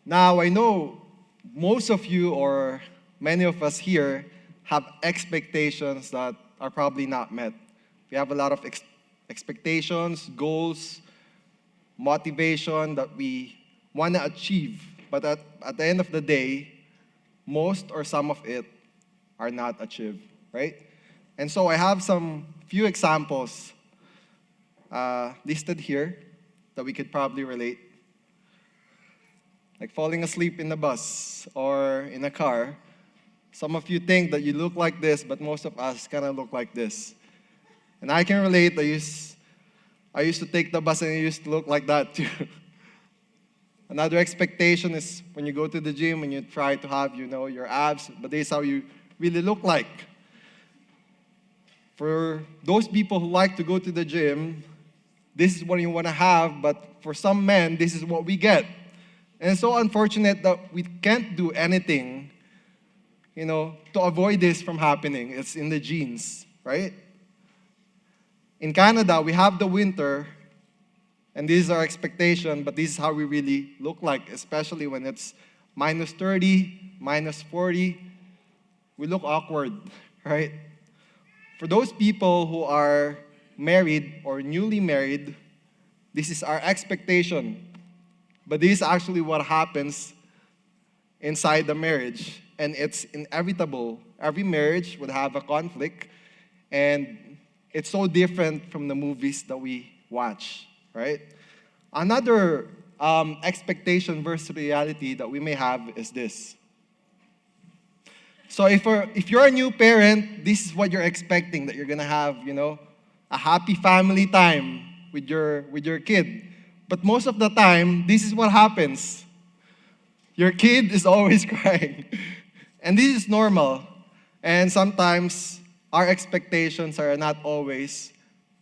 Now, I know most of you or many of us here have expectations that are probably not met. We have a lot of expectations, goals, motivation that we want to achieve. But at the end of the day, most or some of it are not achieved, right? And so I have some few examples listed here that we could probably relate. Like falling asleep in the bus or in a car. Some of you think that you look like this, but most of us kind of look like this. And I can relate. I used to take the bus and it used to look like that too. Another expectation is when you go to the gym and you try to have, your abs, but this is how you really look like. For those people who like to go to the gym, this is what you want to have, but for some men, this is what we get. And it's so unfortunate that we can't do anything, to avoid this from happening. It's in the genes, right? In Canada, we have the winter, and this is our expectation, but this is how we really look like, especially when it's minus 30, minus 40. We look awkward, right? For those people who are married or newly married, this is our expectation. But this is actually what happens inside the marriage. And it's inevitable. Every marriage would have a conflict. And it's so different from the movies that we watch, right? Another expectation versus reality that we may have is this. So if you're a new parent, this is what you're expecting, that you're going to have, a happy family time with your kid. But most of the time, this is what happens. Your kid is always crying. And this is normal. And sometimes our expectations are not always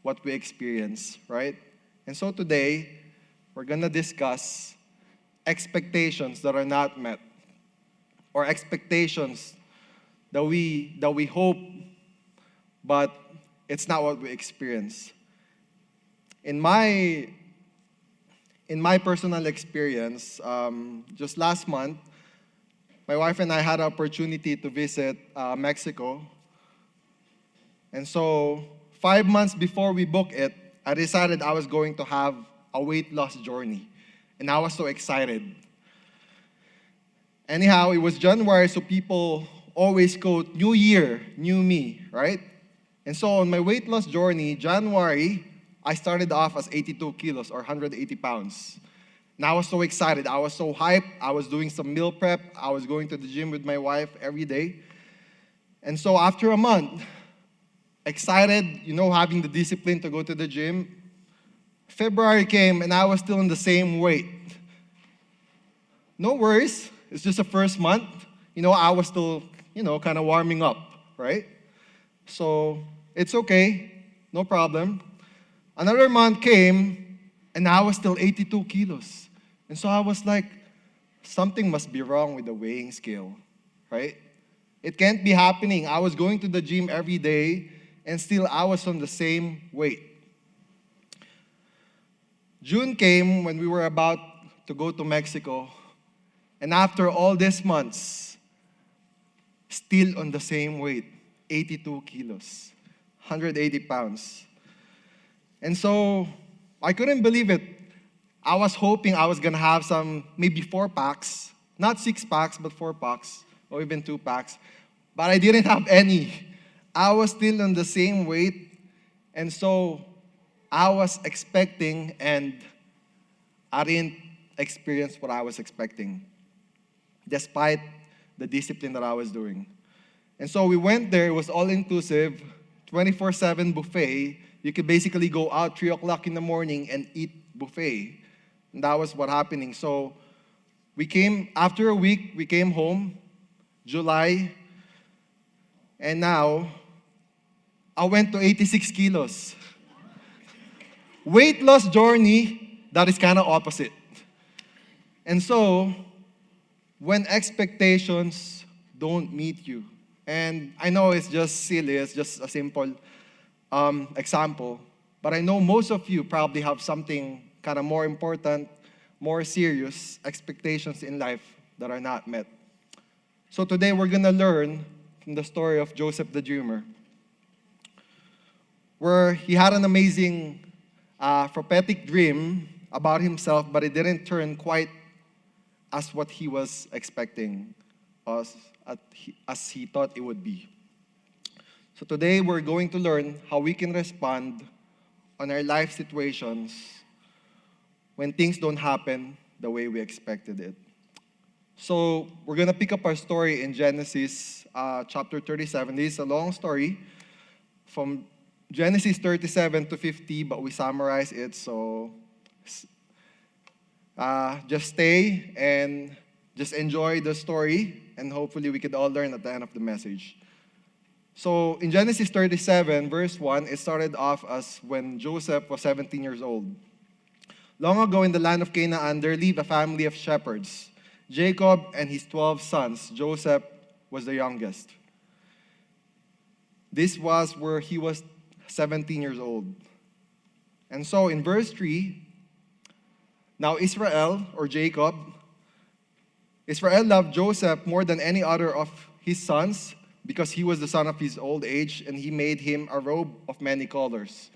what we experience, right? And so today, we're going to discuss expectations that are not met, or expectations that we hope, but it's not what we experience. In my personal experience, just last month, my wife and I had an opportunity to visit Mexico. And so 5 months before we booked it, I decided I was going to have a weight loss journey. And I was so excited. Anyhow, it was January, so people always quote, "New year, new me," right? And so on my weight loss journey, January, I started off as 82 kilos or 180 pounds. And I was so excited. I was so hyped. I was doing some meal prep. I was going to the gym with my wife every day. And so after a month, excited, having the discipline to go to the gym, February came and I was still in the same weight. No worries. It's just the first month. I was still, kind of warming up, right? So it's okay. No problem. Another month came and I was still 82 kilos. And so I was like, something must be wrong with the weighing scale, right? It can't be happening. I was going to the gym every day and still I was on the same weight. June came when we were about to go to Mexico. And after all these months, still on the same weight, 82 kilos, 180 pounds. And so I couldn't believe it. I was hoping I was going to have maybe 4 packs, not 6 packs, but 4 packs, or even 2 packs. But I didn't have any. I was still on the same weight. And so I was expecting, and I didn't experience what I was expecting, despite the discipline that I was doing. And so we went there. It was all-inclusive, 24/7 buffet. You could basically go out 3 o'clock in the morning and eat buffet. And that was what happening. So after a week, we came home, July, and now I went to 86 kilos. Weight loss journey, that is kind of opposite. And so, when expectations don't meet you, and I know it's just silly, it's just a simple example, but I know most of you probably have something kind of more important, more serious expectations in life that are not met. So today we're going to learn from the story of Joseph the Dreamer, where he had an amazing prophetic dream about himself, but it didn't turn quite as what he was expecting, as he thought it would be. So today we're going to learn how we can respond on our life situations when things don't happen the way we expected it. So we're going to pick up our story in Genesis chapter 37. This is a long story from Genesis 37 to 50, but we summarize it. So just stay and just enjoy the story, and hopefully we could all learn at the end of the message. So in Genesis 37, verse 1, it started off as when Joseph was 17 years old. Long ago in the land of Canaan, there lived a family of shepherds. Jacob and his 12 sons. Joseph was the youngest. This was where he was 17 years old. And so in verse 3, now Israel, or Jacob, Israel loved Joseph more than any other of his sons because he was the son of his old age, and he made him a robe of many colors.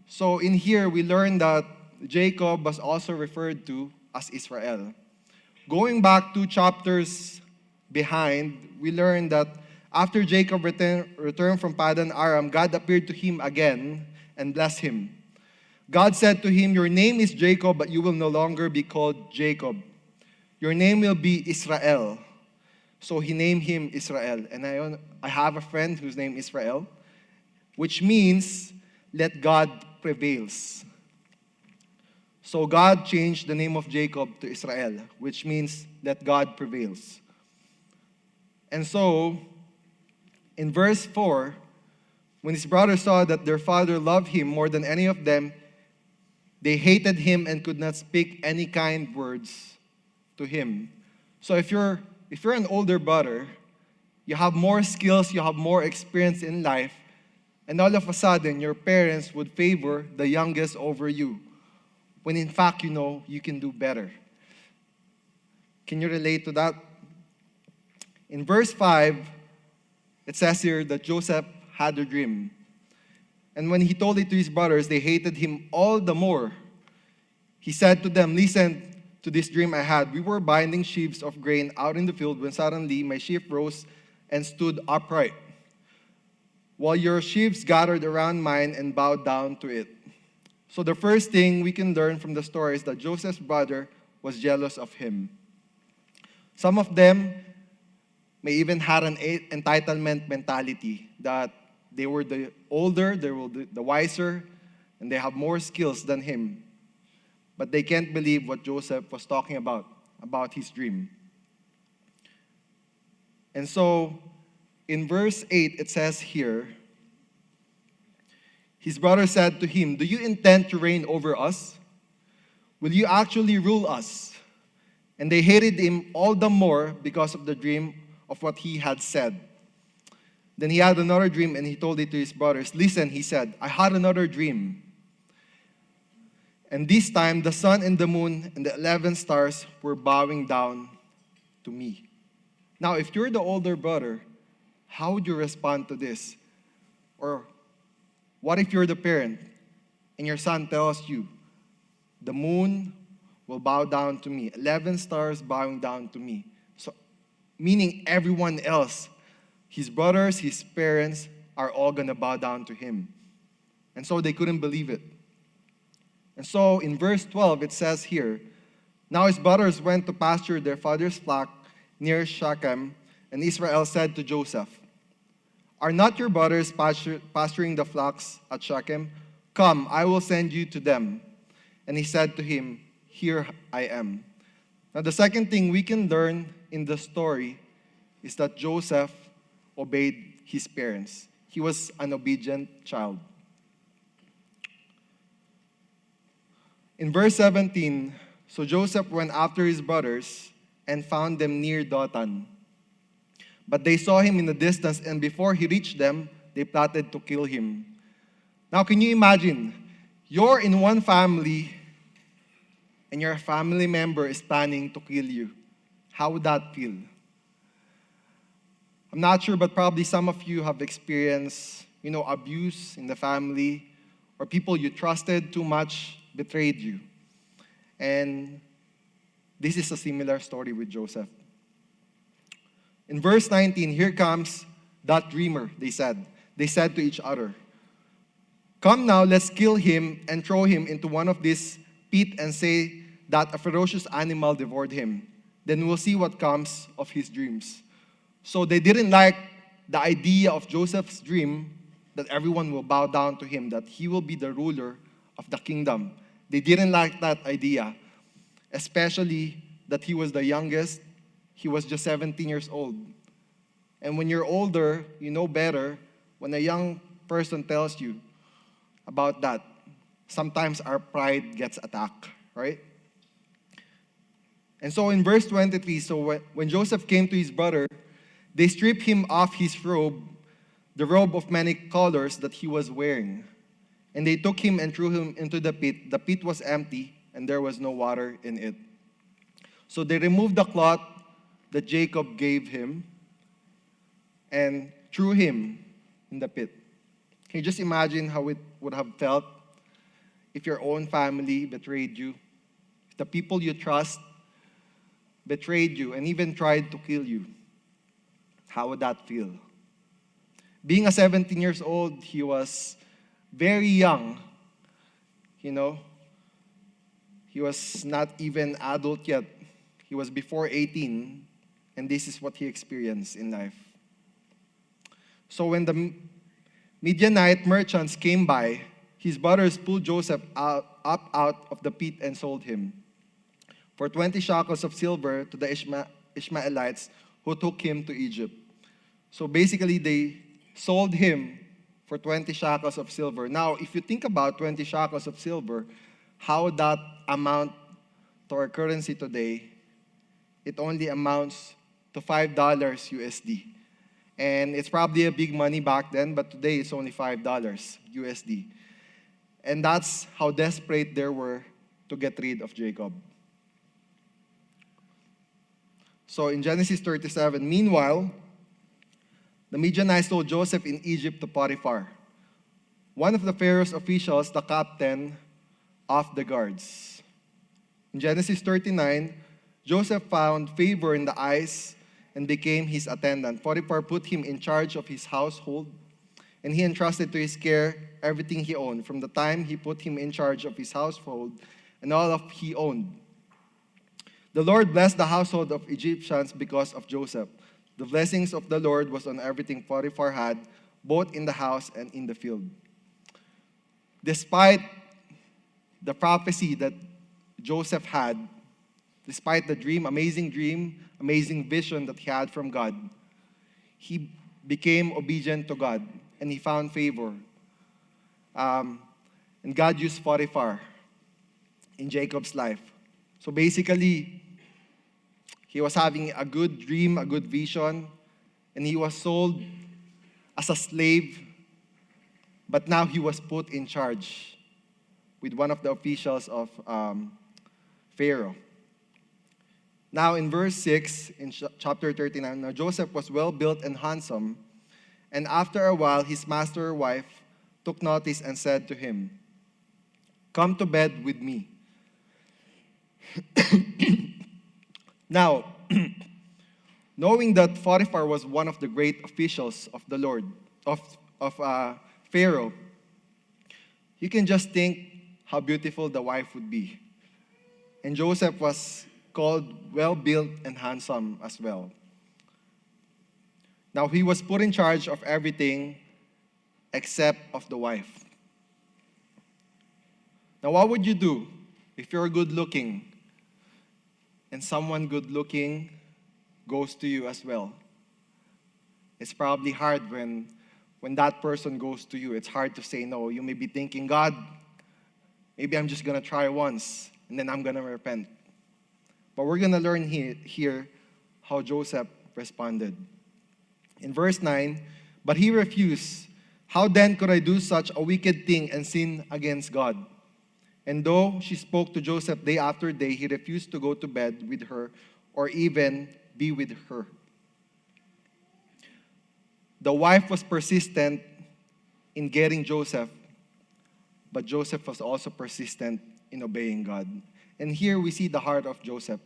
So in here, we learn that Jacob was also referred to as Israel. Going back 2 chapters behind, we learn that after Jacob returned from Paddan Aram, God appeared to him again and blessed him. God said to him, "Your name is Jacob, but you will no longer be called Jacob. Your name will be Israel." So he named him Israel. And I have a friend whose name is Israel, which means, let God prevails. So God changed the name of Jacob to Israel, which means, let God prevails. And so, in verse 4, when his brothers saw that their father loved him more than any of them, they hated him and could not speak any kind words to him. So if you're an older brother, you have more skills, you have more experience in life, and all of a sudden your parents would favor the youngest over you, when in fact you know you can do better. Can you relate to that? In verse 5, it says here that Joseph had a dream. And when he told it to his brothers, they hated him all the more. He said to them, "Listen to this dream I had. We were binding sheaves of grain out in the field when suddenly my sheaf rose and stood upright, while your sheaves gathered around mine and bowed down to it." So the first thing we can learn from the story is that Joseph's brother was jealous of him. Some of them may even had an entitlement mentality, that they were the older, they were the wiser, and they have more skills than him. But they can't believe what Joseph was talking about his dream. And so, in verse 8, it says here, his brother said to him, "Do you intend to reign over us? Will you actually rule us?" And they hated him all the more because of the dream of what he had said. Then he had another dream and he told it to his brothers. "Listen," he said, "I had another dream. And this time the sun and the moon and the 11 stars were bowing down to me." Now, if you're the older brother, how would you respond to this? Or what if you're the parent and your son tells you, "The moon will bow down to me, 11 stars bowing down to me"? So, meaning everyone else, his brothers, his parents, are all gonna bow down to him. And so they couldn't believe it. And so in verse 12, it says here, "Now his brothers went to pasture their father's flock near Shechem, and Israel said to Joseph, 'Are not your brothers pasturing the flocks at Shechem? Come, I will send you to them.' And he said to him, 'Here I am.'" Now the second thing we can learn in the story is that Joseph obeyed his parents. He was an obedient child. In verse 17, so Joseph went after his brothers and found them near Dothan. But they saw him in the distance, and before he reached them, they plotted to kill him. Now, can you imagine? You're in one family, and your family member is planning to kill you. How would that feel? I'm not sure, but probably some of you have experienced, abuse in the family, or people you trusted too much betrayed you. And this is a similar story with Joseph. In verse 19, here comes that dreamer, they said. They said to each other, "Come now, let's kill him and throw him into one of these pits and say that a ferocious animal devoured him. Then we'll see what comes of his dreams." So they didn't like the idea of Joseph's dream that everyone will bow down to him, that he will be the ruler of the kingdom. They didn't like that idea, especially that he was the youngest. He was just 17 years old. And when you're older, you know better. When a young person tells you about that, sometimes our pride gets attacked, right? And so in verse 23, so when Joseph came to his brother, they stripped him off his robe, the robe of many colors that he was wearing. And they took him and threw him into the pit. The pit was empty, and there was no water in it. So they removed the cloth that Jacob gave him and threw him in the pit. Can you just imagine how it would have felt if your own family betrayed you? If the people you trust betrayed you and even tried to kill you? How would that feel? Being a 17 years old, he was very young. He was not even adult yet. He was before 18, and this is what he experienced in life. So when the Midianite merchants came by, his brothers pulled Joseph up out of the pit and sold him for 20 shekels of silver to the Ishmaelites who took him to Egypt. So basically, they sold him for 20 shekels of silver. Now, if you think about 20 shekels of silver, how that amount to our currency today, it only amounts to $5 USD. And it's probably a big money back then, but today it's only $5 USD. And that's how desperate they were to get rid of Jacob. So in Genesis 37, meanwhile, the Midianites sold Joseph in Egypt to Potiphar, one of the Pharaoh's officials, the captain of the guards. In Genesis 39, Joseph found favor in the eyes and became his attendant. Potiphar put him in charge of his household, and he entrusted to his care everything he owned, from the time he put him in charge of his household and all of he owned. The Lord blessed the household of Egyptians because of Joseph. The blessings of the Lord was on everything Potiphar had, both in the house and in the field. Despite the prophecy that Joseph had, despite the dream, amazing vision that he had from God, he became obedient to God and he found favor. And God used Potiphar in Jacob's life. So basically, he was having a good dream, a good vision, and he was sold as a slave, but now he was put in charge with one of the officials of Pharaoh. Now in verse 6, in chapter 39, now Joseph was well built and handsome, and after a while his master's wife took notice and said to him, "Come to bed with me." Now, knowing that Potiphar was one of the great officials of the Lord, of Pharaoh, you can just think how beautiful the wife would be. And Joseph was called well-built and handsome as well. Now, he was put in charge of everything except of the wife. Now, what would you do if you're good-looking and someone good-looking goes to you as well? It's probably hard when that person goes to you. It's hard to say no. You may be thinking, God, maybe I'm just going to try once, and then I'm going to repent. But we're going to learn here how Joseph responded. In verse 9, but he refused. How then could I do such a wicked thing and sin against God? And though she spoke to Joseph day after day, he refused to go to bed with her or even be with her. The wife was persistent in getting Joseph, but Joseph was also persistent in obeying God. And here we see the heart of Joseph,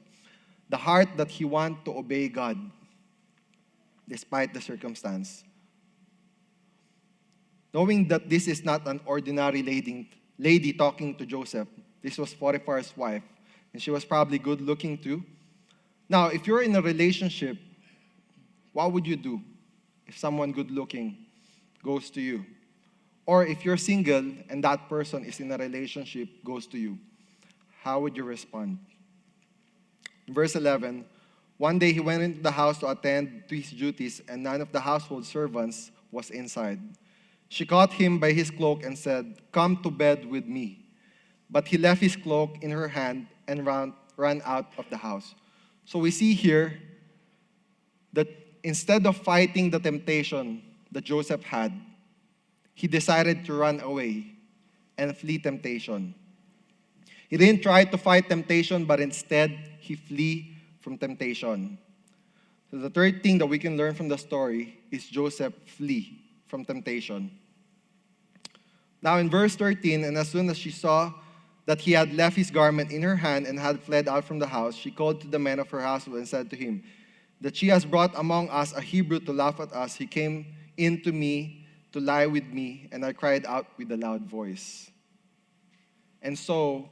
the heart that he wanted to obey God despite the circumstance. Knowing that this is not an ordinary lady talking to Joseph, this was Potiphar's wife, and she was probably good looking too. Now, if you're in a relationship, what would you do if someone good looking goes to you? Or if you're single and that person is in a relationship, goes to you, how would you respond? Verse 11, one day he went into the house to attend to his duties, and none of the household servants was inside. She caught him by his cloak and said, "Come to bed with me." But he left his cloak in her hand and ran out of the house. So we see here that instead of fighting the temptation that Joseph had, he decided to run away and flee temptation. He didn't try to fight temptation, but instead he flee from temptation. So the third thing that we can learn from the story is Joseph flee from temptation. Now in verse 13, and as soon as she saw that he had left his garment in her hand and had fled out from the house, she called to the men of her household and said to him, "That she has brought among us a Hebrew to laugh at us. He came in to me to lie with me, and I cried out with a loud voice." And so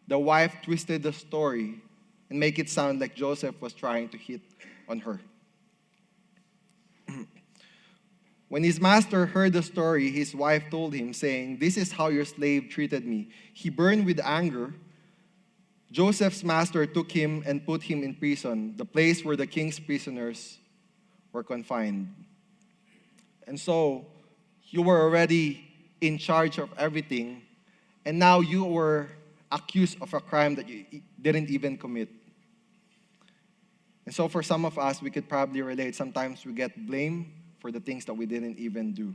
the wife twisted the story and make it sound like Joseph was trying to hit on her. When his master heard the story, his wife told him, saying, "This is how your slave treated me." He burned with anger. Joseph's master took him and put him in prison, the place where the king's prisoners were confined. And so, you were already in charge of everything, and now you were accused of a crime that you didn't even commit. And so for some of us, we could probably relate. Sometimes we get blamed for the things that we didn't even do.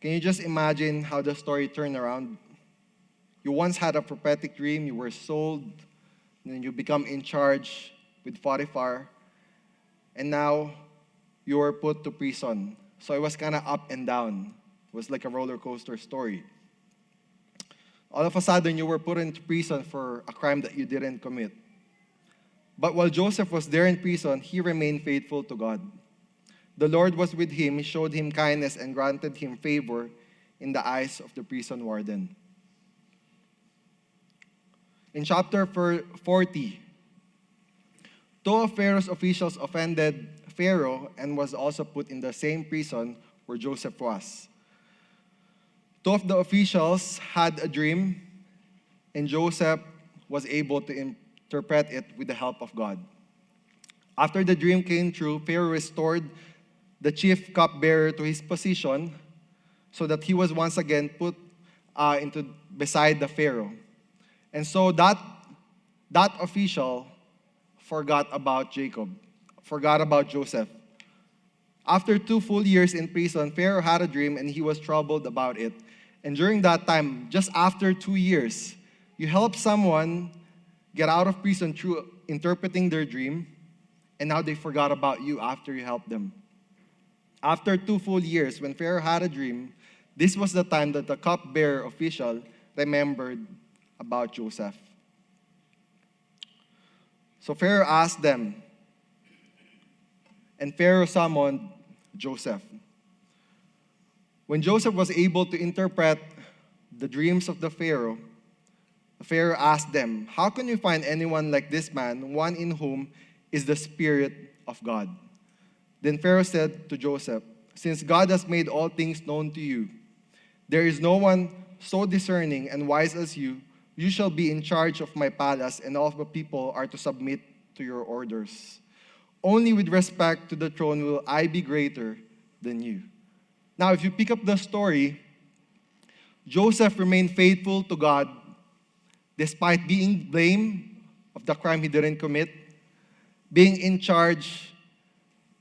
Can you just imagine how the story turned around? You once had a prophetic dream, you were sold, and then you become in charge with Potiphar, and now you were put to prison. So it was kind of up and down. It was like a roller coaster story. All of a sudden, you were put into prison for a crime that you didn't commit. But while Joseph was there in prison, he remained faithful to God. The Lord was with him, he showed him kindness and granted him favor in the eyes of the prison warden. In chapter 40, two of Pharaoh's officials offended Pharaoh and was also put in the same prison where Joseph was. Two of the officials had a dream, and Joseph was able to interpret it with the help of God. After the dream came true, Pharaoh restored the chief cupbearer to his position so that he was once again put beside the Pharaoh. And so that official forgot about Joseph. After 2 full years in prison, Pharaoh had a dream and he was troubled about it. And during that time, just after 2 years, you help someone get out of prison through interpreting their dream, and now they forgot about you after you helped them. After 2 full years, when Pharaoh had a dream, this was the time that the cupbearer official remembered about Joseph. So Pharaoh asked them, and Pharaoh summoned Joseph. When Joseph was able to interpret the dreams of the Pharaoh asked them, "How can you find anyone like this man, one in whom is the Spirit of God?" Then Pharaoh said to Joseph, "Since God has made all things known to you, there is no one so discerning and wise as you. You shall be in charge of my palace, and all the people are to submit to your orders. Only with respect to the throne will I be greater than you." Now, if you pick up the story, Joseph remained faithful to God despite being blamed of the crime he didn't commit, being in charge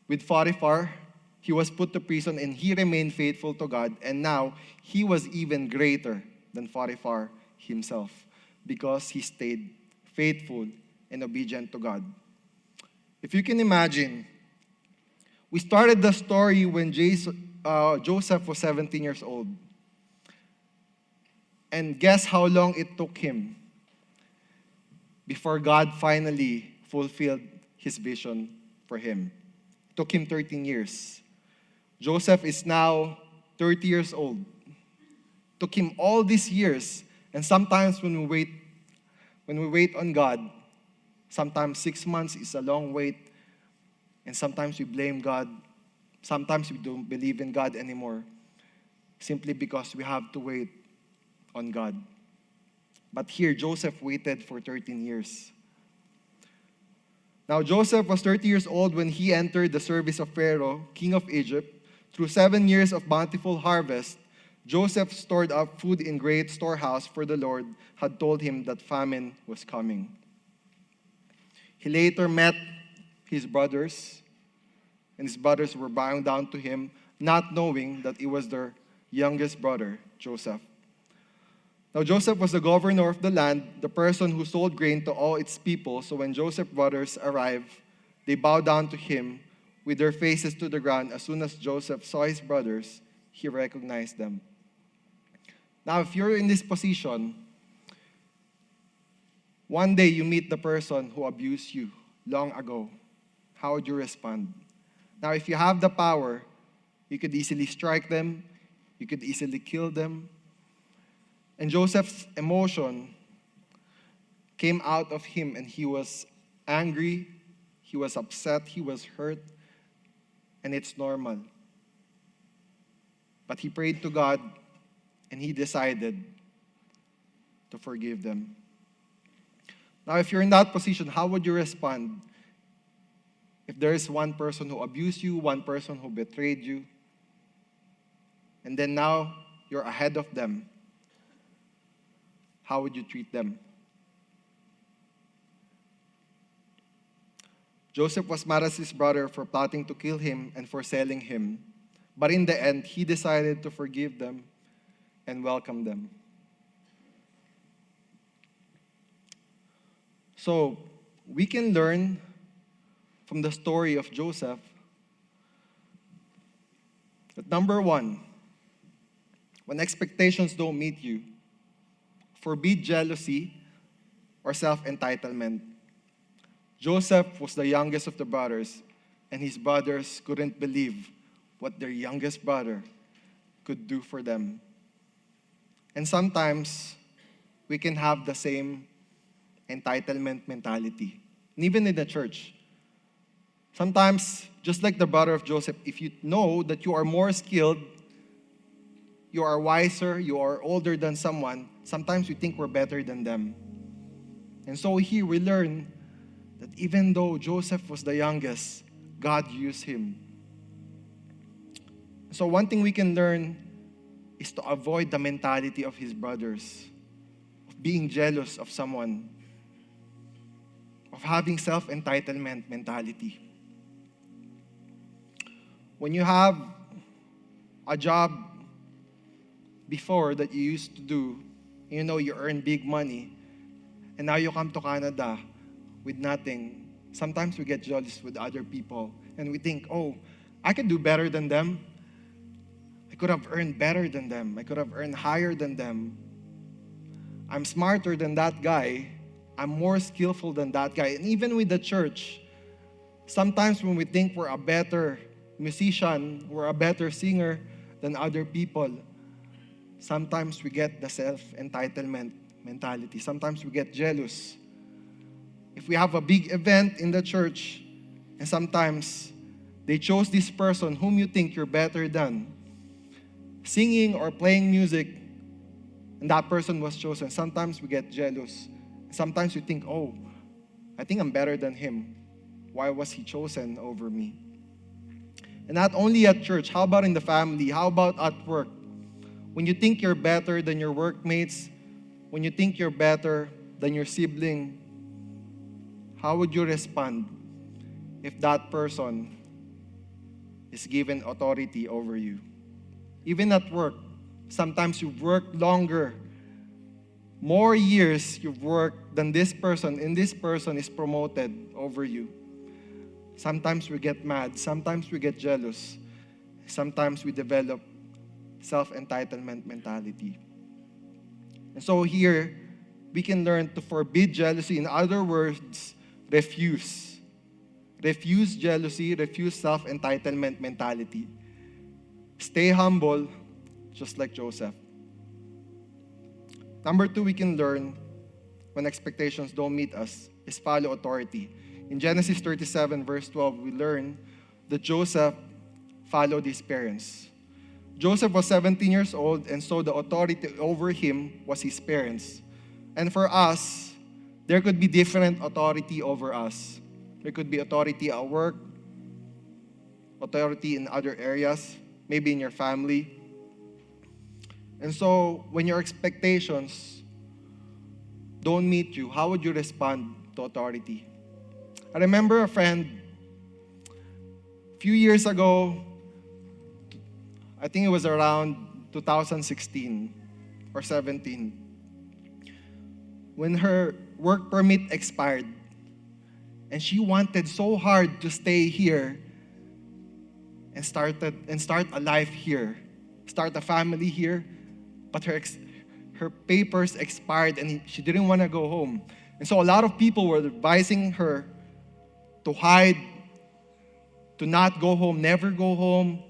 with Potiphar. He was put to prison and he remained faithful to God, and now he was even greater than Potiphar himself because he stayed faithful and obedient to God. If you can imagine, we started the story when Joseph was 17 years old. And guess how long it took him before God finally fulfilled his vision for him. It took him 13 years. Joseph is now 30 years old. It took him all these years. And sometimes when we wait on God, sometimes 6 months is a long wait. And sometimes we blame God. Sometimes we don't believe in God anymore, simply because we have to wait on God. But here, Joseph waited for 13 years. Now, Joseph was 30 years old when he entered the service of Pharaoh, king of Egypt. Through 7 years of bountiful harvest, Joseph stored up food in great storehouse, for the Lord had told him that famine was coming. He later met his brothers, and his brothers were bowing down to him, not knowing that it was their youngest brother, Joseph. Now Joseph was the governor of the land, the person who sold grain to all its people. So when Joseph's brothers arrived, they bowed down to him with their faces to the ground. As soon as Joseph saw his brothers, he recognized them. Now, if you're in this position, one day you meet the person who abused you long ago. How would you respond? Now, if you have the power, you could easily strike them. You could easily kill them. And Joseph's emotion came out of him, and he was angry, he was upset, he was hurt, and it's normal. But he prayed to God, and he decided to forgive them. Now, if you're in that position, how would you respond? If there is one person who abused you, one person who betrayed you, and then now you're ahead of them, how would you treat them? Joseph was mad at his brother for plotting to kill him and for selling him. But in the end, he decided to forgive them and welcome them. So, we can learn from the story of Joseph that number one, when expectations don't meet you, forbid jealousy or self-entitlement. Joseph was the youngest of the brothers, and his brothers couldn't believe what their youngest brother could do for them. And sometimes, we can have the same entitlement mentality. And even in the church. Sometimes, just like the brother of Joseph, if you know that you are more skilled, you are wiser, you are older than someone, sometimes we think we're better than them. And so here we learn that even though Joseph was the youngest, God used him. So one thing we can learn is to avoid the mentality of his brothers, of being jealous of someone, of having self-entitlement mentality. When you have a job before that you used to do, you know you earn big money, and now you come to Canada with nothing, sometimes we get jealous with other people, and we think, oh, I can do better than them. I could have earned better than them. I could have earned higher than them. I'm smarter than that guy. I'm more skillful than that guy. And even with the church, sometimes when we think we're a better musician, we're a better singer than other people, sometimes we get the self-entitlement mentality. Sometimes we get jealous. If we have a big event in the church, and sometimes they chose this person whom you think you're better than, singing or playing music, and that person was chosen, sometimes we get jealous. Sometimes we think, oh, I think I'm better than him. Why was he chosen over me? And not only at church, how about in the family? How about at work? When you think you're better than your workmates, when you think you're better than your sibling, how would you respond if that person is given authority over you? Even at work, sometimes you work longer more years you've worked than this person, and this person is promoted over you. Sometimes we get mad, sometimes we get jealous, sometimes we develop self-entitlement mentality. And so here, we can learn to forbid jealousy. In other words, refuse. Refuse jealousy, refuse self-entitlement mentality. Stay humble, just like Joseph. Number 2, we can learn when expectations don't meet us is follow authority. In Genesis 37, verse 12, we learn that Joseph followed his parents. Joseph was 17 years old, and so the authority over him was his parents. And for us, there could be different authority over us. There could be authority at work, authority in other areas, maybe in your family. And so, when your expectations don't meet you, how would you respond to authority? I remember a friend, a few years ago, I think it was around 2016 or 17, when her work permit expired, and she wanted so hard to stay here and start a life here, start a family here, but her papers expired and she didn't want to go home. And so a lot of people were advising her to hide, to not go home, never go home,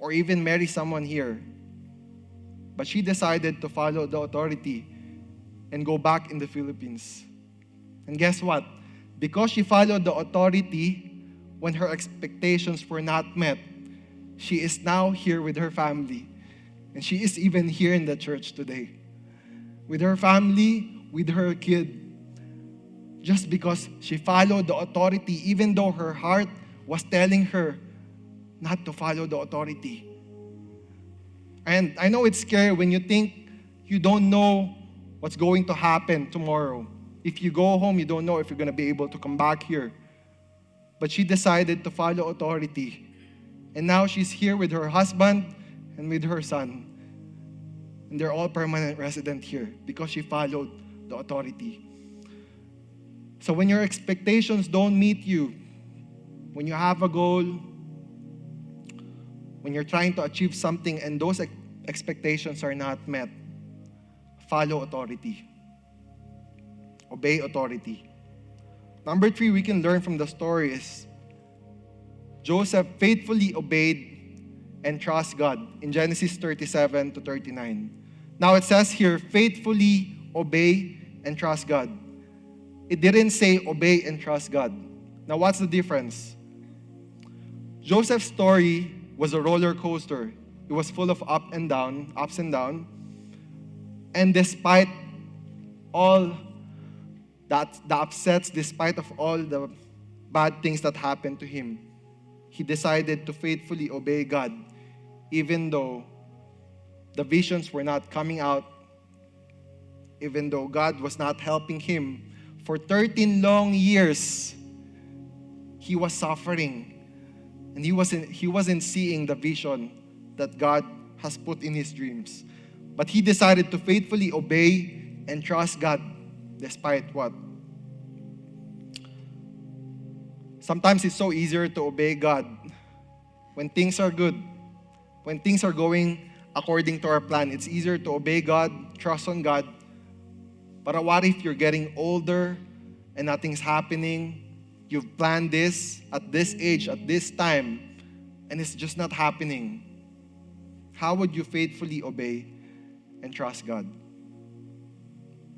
or even marry someone here. But she decided to follow the authority and go back in the Philippines. And guess what? Because she followed the authority when her expectations were not met, she is now here with her family. And she is even here in the church today. With her family, with her kid. Just because she followed the authority, even though her heart was telling her not to follow the authority. And I know it's scary when you think you don't know what's going to happen tomorrow. If you go home, you don't know if you're going to be able to come back here. But she decided to follow authority. And now she's here with her husband and with her son. And they're all permanent resident here because she followed the authority. So when your expectations don't meet you, when you have a goal, when you're trying to achieve something and those expectations are not met, follow authority. Obey authority. Number 3, we can learn from the story is Joseph faithfully obeyed and trust God in Genesis 37 to 39. Now it says here, faithfully obey and trust God. It didn't say obey and trust God. Now what's the difference? Joseph's story was a roller coaster. It was full of ups and downs. And despite all that, the upsets, despite of all the bad things that happened to him, he decided to faithfully obey God, even though the visions were not coming out, even though God was not helping him. For 13 long years, he was suffering. And he wasn't seeing the vision that God has put in his dreams. But he decided to faithfully obey and trust God despite what? Sometimes it's so easier to obey God when things are good, when things are going according to our plan. It's easier to obey God, trust on God. But what if you're getting older and nothing's happening? You've planned this at this age, at this time, and it's just not happening. How would you faithfully obey and trust God?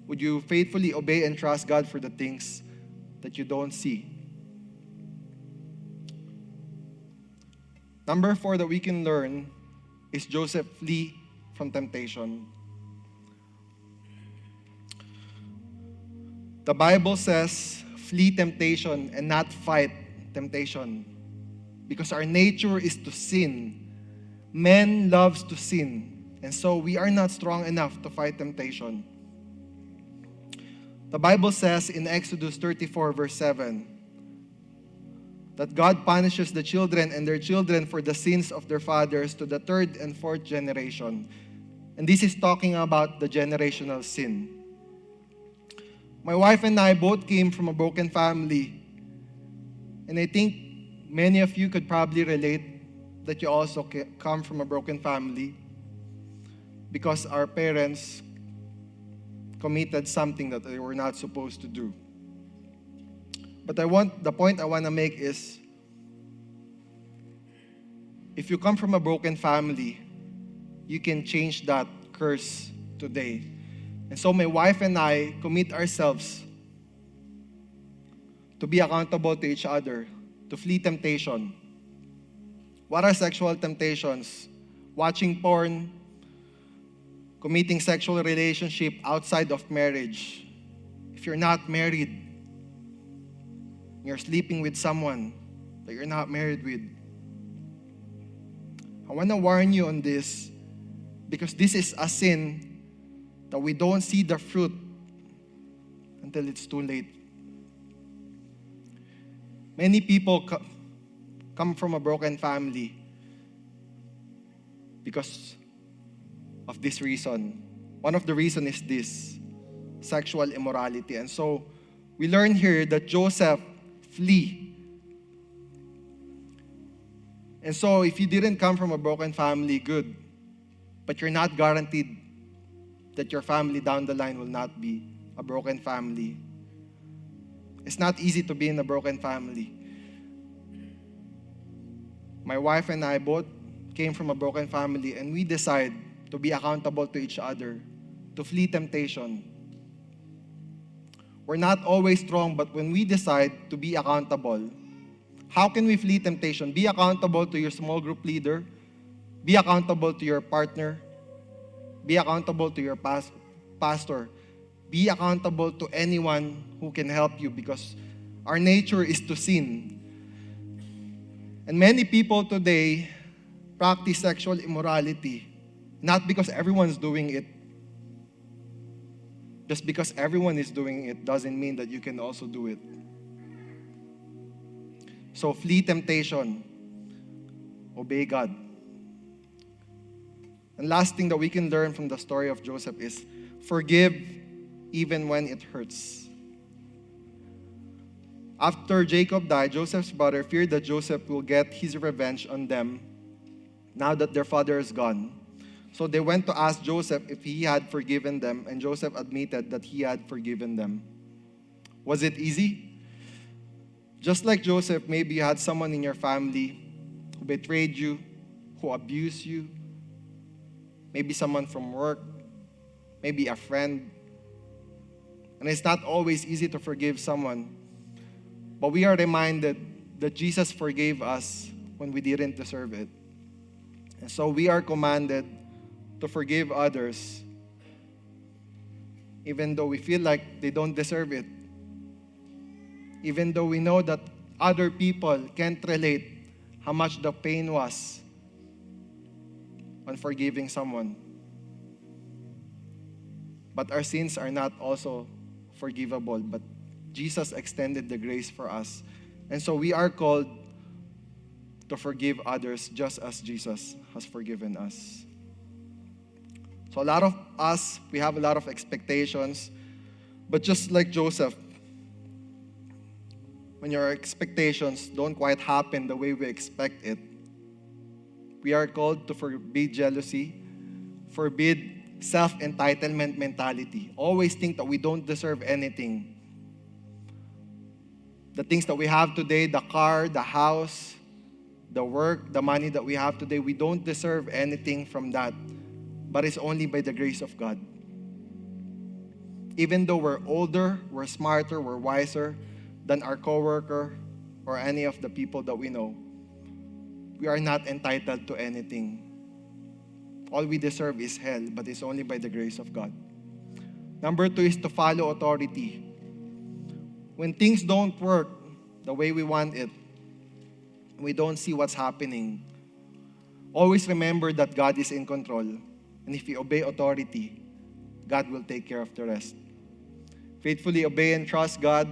Would you faithfully obey and trust God for the things that you don't see? Number 4 that we can learn is Joseph flee from temptation. The Bible says, flee temptation and not fight temptation. Because our nature is to sin. Man loves to sin. And so we are not strong enough to fight temptation. The Bible says in Exodus 34 verse 7, that God punishes the children and their children for the sins of their fathers to the 3rd and 4th generation. And this is talking about the generational sin. My wife and I both came from a broken family. And I think many of you could probably relate that you also come from a broken family because our parents committed something that they were not supposed to do. But the point I want to make is, if you come from a broken family, you can change that curse today. And so my wife and I commit ourselves to be accountable to each other, to flee temptation. What are sexual temptations? Watching porn, committing sexual relationship outside of marriage. If you're not married, you're sleeping with someone that you're not married with. I want to warn you on this because this is a sin that we don't see the fruit until it's too late. Many people come from a broken family because of this reason. One of the reasons is this, sexual immorality. And so we learn here that Joseph flee. And so if you didn't come from a broken family, good. But you're not guaranteed that your family down the line will not be a broken family. It's not easy to be in a broken family. My wife and I both came from a broken family, and we decide to be accountable to each other, to flee temptation. We're not always strong, but when we decide to be accountable, how can we flee temptation? Be accountable to your small group leader. Be accountable to your partner. Be accountable to your pastor. Be accountable to anyone who can help you, because our nature is to sin. And many people today practice sexual immorality, not because everyone's doing it. Just because everyone is doing it doesn't mean that you can also do it. So flee temptation. Obey God. And last thing that we can learn from the story of Joseph is forgive even when it hurts. After Jacob died, Joseph's brother feared that Joseph will get his revenge on them now that their father is gone. So they went to ask Joseph if he had forgiven them, and Joseph admitted that he had forgiven them. Was it easy? Just like Joseph, maybe you had someone in your family who betrayed you, who abused you, maybe someone from work, maybe a friend. And it's not always easy to forgive someone, but we are reminded that Jesus forgave us when we didn't deserve it. And so we are commanded to forgive others, even though we feel like they don't deserve it. Even though we know that other people can't relate how much the pain was on forgiving someone. But our sins are not also forgivable, but Jesus extended the grace for us. And so we are called to forgive others just as Jesus has forgiven us. So a lot of us, we have a lot of expectations, but just like Joseph, when your expectations don't quite happen the way we expect it, we are called to forbid jealousy, forbid self-entitlement mentality. Always think that we don't deserve anything. The things that we have today, the car, the house, the work, the money that we have today, we don't deserve anything from that. But it's only by the grace of God. Even though we're older, we're smarter, we're wiser than our coworker or any of the people that we know, we are not entitled to anything. All we deserve is hell, but it's only by the grace of God. Number 2 is to follow authority. When things don't work the way we want it, we don't see what's happening, always remember that God is in control. And if you obey authority, God will take care of the rest. Faithfully obey and trust God,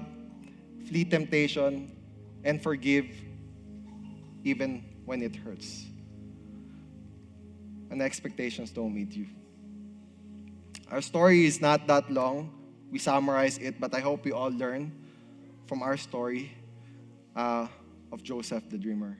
flee temptation, and forgive even when it hurts. And expectations don't meet you. Our story is not that long, we summarize it, but I hope we all learn from our story of Joseph the dreamer.